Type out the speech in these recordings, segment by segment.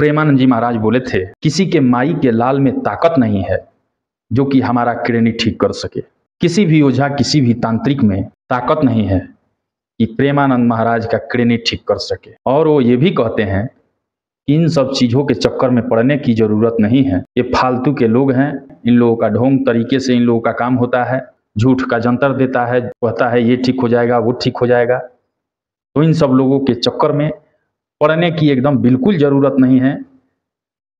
प्रेमानंद जी महाराज बोले थे, किसी के माई के लाल में ताकत नहीं है जो कि हमारा किडनी ठीक कर सके। किसी भी ओझा, किसी भी तांत्रिक में ताकत नहीं है कि प्रेमानंद महाराज का किडनी ठीक कर सके। और वो ये भी कहते हैं कि इन सब चीज़ों के चक्कर में पड़ने की ज़रूरत नहीं है। ये फालतू के लोग हैं, इन लोगों का ढोंग तरीके से इन लोगों का काम होता है, झूठ का जंतर देता है, कहता है ये ठीक हो जाएगा, वो ठीक हो जाएगा। तो इन सब लोगों के चक्कर में पड़ने की एकदम बिल्कुल ज़रूरत नहीं है।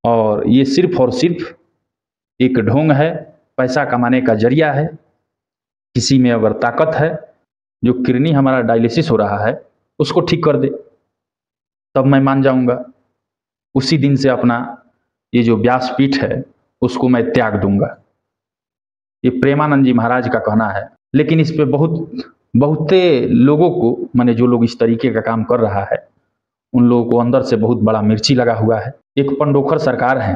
और ये सिर्फ और सिर्फ एक ढोंग है, पैसा कमाने का जरिया है। किसी में अगर ताकत है, जो किडनी हमारा डायलिसिस हो रहा है उसको ठीक कर दे, तब मैं मान जाऊंगा। उसी दिन से अपना ये जो व्यासपीठ है उसको मैं त्याग दूंगा। ये प्रेमानंद जी महाराज का कहना है। लेकिन इस पे बहुते लोगों को, माने जो लोग इस तरीके का काम कर रहा है, उन लोगों को अंदर से बहुत बड़ा मिर्ची लगा हुआ है। एक पंडोखर सरकार है,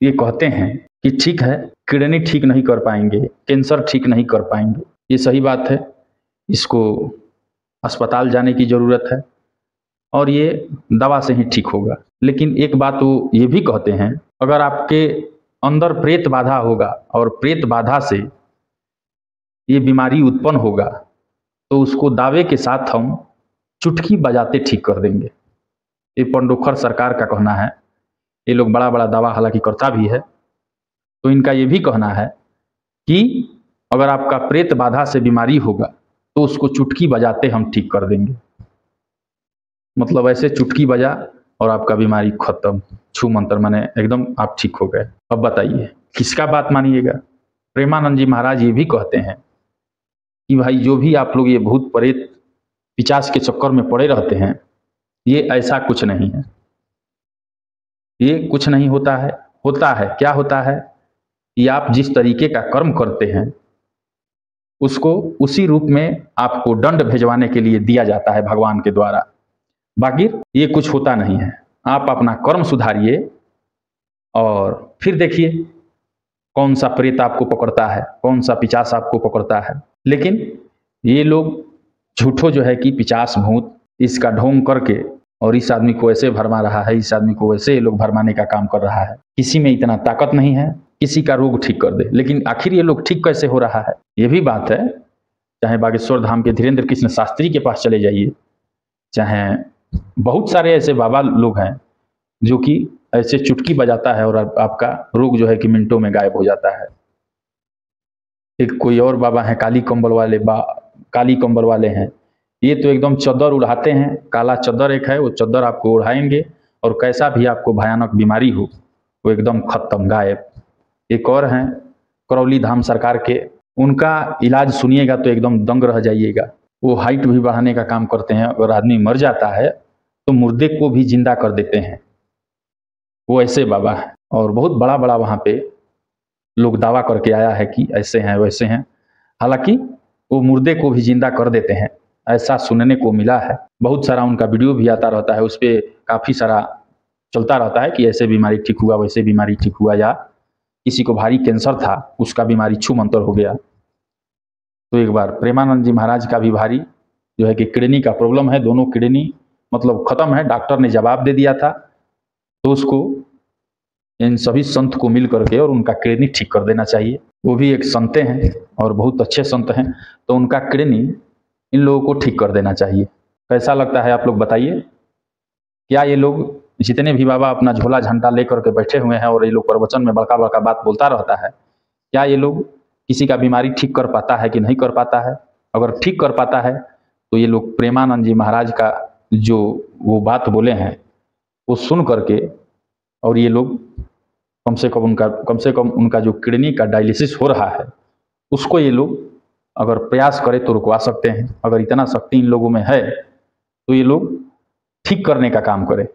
ये कहते हैं कि ठीक है, किडनी ठीक नहीं कर पाएंगे, कैंसर ठीक नहीं कर पाएंगे, ये सही बात है, इसको अस्पताल जाने की ज़रूरत है और ये दवा से ही ठीक होगा। लेकिन एक बात वो ये भी कहते हैं, अगर आपके अंदर प्रेत बाधा होगा और प्रेत बाधा से ये बीमारी उत्पन्न होगा तो उसको दावे के साथ हम चुटकी बजाते ठीक कर देंगे। ये पंडोखर सरकार का कहना है। ये लोग बड़ा बड़ा दावा हालांकि करता भी है। तो इनका ये भी कहना है कि अगर आपका प्रेत बाधा से बीमारी होगा तो उसको चुटकी बजाते हम ठीक कर देंगे। मतलब ऐसे चुटकी बजा और आपका बीमारी खत्म, छू मंत्र, माने एकदम आप ठीक हो गए। अब बताइए किसका बात मानिएगा? प्रेमानंद जी महाराज ये भी कहते हैं कि भाई जो भी आप लोग ये भूत प्रेत पिशाच के चक्कर में पड़े रहते हैं, ये ऐसा कुछ नहीं है, ये कुछ नहीं होता है। होता है क्या? होता है कि आप जिस तरीके का कर्म करते हैं उसको उसी रूप में आपको दंड भेजवाने के लिए दिया जाता है भगवान के द्वारा। बाकी ये कुछ होता नहीं है। आप अपना कर्म सुधारिए और फिर देखिए कौन सा प्रेत आपको पकड़ता है, कौन सा पिशाच आपको पकड़ता है। लेकिन ये लोग झूठो जो है कि पिशाच भूत इसका ढोंग करके और इस आदमी को ऐसे भरमा रहा है, इस आदमी को वैसे ये लोग भरमाने का काम कर रहा है। किसी में इतना ताकत नहीं है किसी का रोग ठीक कर दे। लेकिन आखिर ये लोग ठीक कैसे हो रहा है, ये भी बात है। चाहे बागेश्वर धाम के धीरेन्द्र कृष्ण शास्त्री के पास चले जाइए, चाहे बहुत सारे ऐसे बाबा लोग हैं जो कि ऐसे चुटकी बजाता है और आपका रोग जो है कि मिनटों में गायब हो जाता है। एक कोई और बाबा हैं काली कंबल वाले हैं, ये तो एकदम चद्दर उड़ाते हैं। काला चद्दर एक है, वो चद्दर आपको उड़ाएंगे और कैसा भी आपको भयानक बीमारी हो वो एकदम खत्म, गायब। एक और हैं करौली धाम सरकार के, उनका इलाज सुनिएगा तो एकदम दंग रह जाइएगा। वो हाइट भी बढ़ाने का काम करते हैं। अगर आदमी मर जाता है तो मुर्दे को भी जिंदा कर देते हैं, वो ऐसे बाबा है। और बहुत बड़ा बड़ा वहाँ पे लोग दावा करके आया है कि ऐसे हैं वैसे हैं, हालांकि वो मुर्दे को भी जिंदा कर देते हैं, ऐसा सुनने को मिला है। बहुत सारा उनका वीडियो भी आता रहता है, उस पर काफ़ी सारा चलता रहता है कि ऐसे बीमारी ठीक हुआ, वैसे बीमारी ठीक हुआ, या किसी को भारी कैंसर था उसका बीमारी छू मंतर हो गया। तो एक बार प्रेमानंद जी महाराज का भी भारी जो है कि किडनी का प्रॉब्लम है, दोनों किडनी मतलब खत्म है, डॉक्टर ने जवाब दे दिया था। तो उसको इन सभी संत को मिल करके और उनका किडनी ठीक कर देना चाहिए। वो भी एक संते हैं और बहुत अच्छे संत हैं, तो उनका किडनी इन लोगों को ठीक कर देना चाहिए। कैसा लगता है आप लोग बताइए? क्या ये लोग जितने भी बाबा अपना झोला झंडा लेकर के बैठे हुए हैं और ये लोग प्रवचन में बड़का बड़का बात बोलता रहता है, क्या ये लोग किसी का बीमारी ठीक कर पाता है कि नहीं कर पाता है? अगर ठीक कर पाता है तो ये लोग प्रेमानंद जी महाराज का जो वो बात बोले हैं वो सुन करके, और ये लोग कम से कम उनका जो किडनी का डायलिसिस हो रहा है उसको ये लोग अगर प्रयास करें तो रुकवा सकते हैं। अगर इतना शक्ति इन लोगों में है तो ये लोग ठीक करने का काम करें।